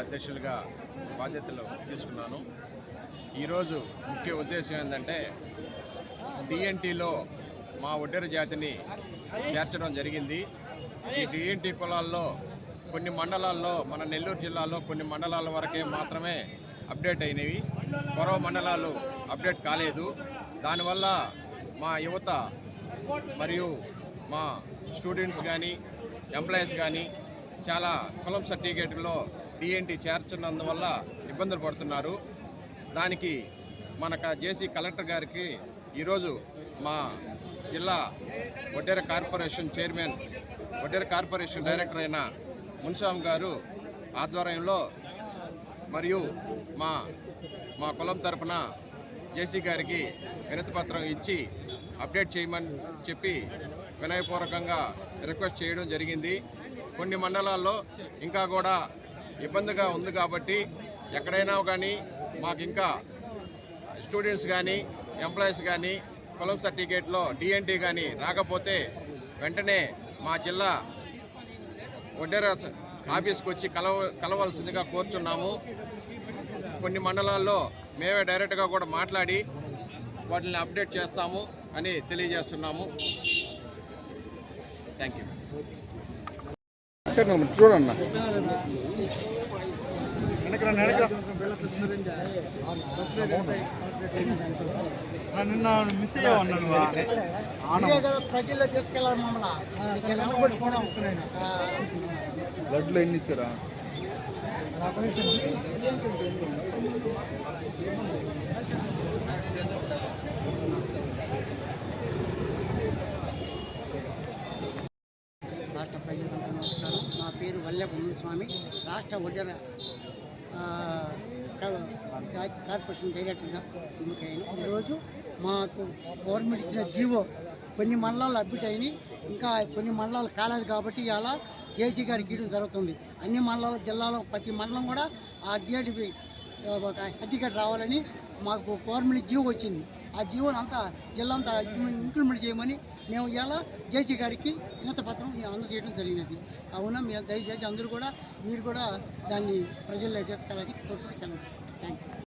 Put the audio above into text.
అధ్యక్షులుగా బాధ్యతలు తీసుకున్నాను. ఈరోజు ముఖ్య ఉద్దేశం ఏంటంటే డిఎన్టీలో మా ఒడ్డెర జాతిని చేర్చడం జరిగింది. ఈ డిఎన్టీ కులాల్లో కొన్ని మండలాల్లో, మన నెల్లూరు జిల్లాలో కొన్ని మండలాల వరకే మాత్రమే అప్డేట్ అయినవి. మరో మండలాలు అప్డేట్ కాలేదు. దానివల్ల మా యువత మరియు మా స్టూడెంట్స్ కానీ ఎంప్లాయీస్ కానీ చాలా కులం సర్టిఫికేట్లో డిఎన్టీ చేర్చున్నందువల్ల ఇబ్బందులు పడుతున్నారు. దానికి మన జేసీ కలెక్టర్ గారికి ఈరోజు మా జిల్లా Oddera corporation chairman, Oddera corporation director అయిన మున్స్వామి గారు ఆధ్వర్యంలో మరియు మా కులం తరపున జేసీ గారికి వినతిపత్రం ఇచ్చి అప్డేట్ చేయమని చెప్పి వినయపూర్వకంగా రిక్వెస్ట్ చేయడం జరిగింది. కొన్ని మండలాల్లో ఇంకా కూడా ఇబ్బందిగా ఉంది కాబట్టి ఎక్కడైనా కానీ మాకు ఇంకా స్టూడెంట్స్ కానీ ఎంప్లాయీస్ కానీ కులం సర్టిఫికేట్లో డిఎన్టీ కానీ రాకపోతే వెంటనే మా జిల్లా ఒడ్డెర ఆఫీస్కి వచ్చి కలవలసిందిగా కోరుచున్నాము. కొన్ని మండలాల్లో మేమే డైరెక్ట్గా కూడా మాట్లాడి వాటిని అప్డేట్ చేస్తాము అని తెలియజేస్తున్నాము. Thank you. చూడన్నా నిన్న మిస్ అయ్యాను. ప్రజల్లో తీసుకెళ్ళాలి మమ్మల్ని బ్లడ్లో ఎన్ని ఇచ్చారా? రాష్ట్ర ప్రజలకు నమస్కారం. నా పేరు వల్లెపు మునిస్వామి, రాష్ట్ర ఒడ్డెర కార్పొరేషన్ డైరెక్టర్గా ఎన్నికయ్యాను. ఈరోజు మాకు గవర్నమెంట్ ఇచ్చిన జీవో కొన్ని మండలాలు అడ్మిట్ అయినాయి, ఇంకా కొన్ని మండలాలు కాలేదు కాబట్టి ఇలా జేసీ గారికి ఇవ్వడం జరుగుతుంది. అన్ని మండలాల జిల్లాలో ప్రతి మండలం కూడా ఆ డిఆర్డీ సర్టిఫికేట్ రావాలని మాకు గవర్నమెంట్ జీవో వచ్చింది. ఆ జీవోని అంతా జిల్లా అంతా ఇంప్లిమెంట్ చేయమని మేము ఇలా జేసీ గారికి వినతిపత్రం అందజేయడం జరిగినది. అవునా, మీరు దయచేసి అందరూ కూడా మీరు కూడా దాన్ని ప్రజల్లో తీసుకెళ్ళాలని కోరుకుంటూ థ్యాంక్ యూ.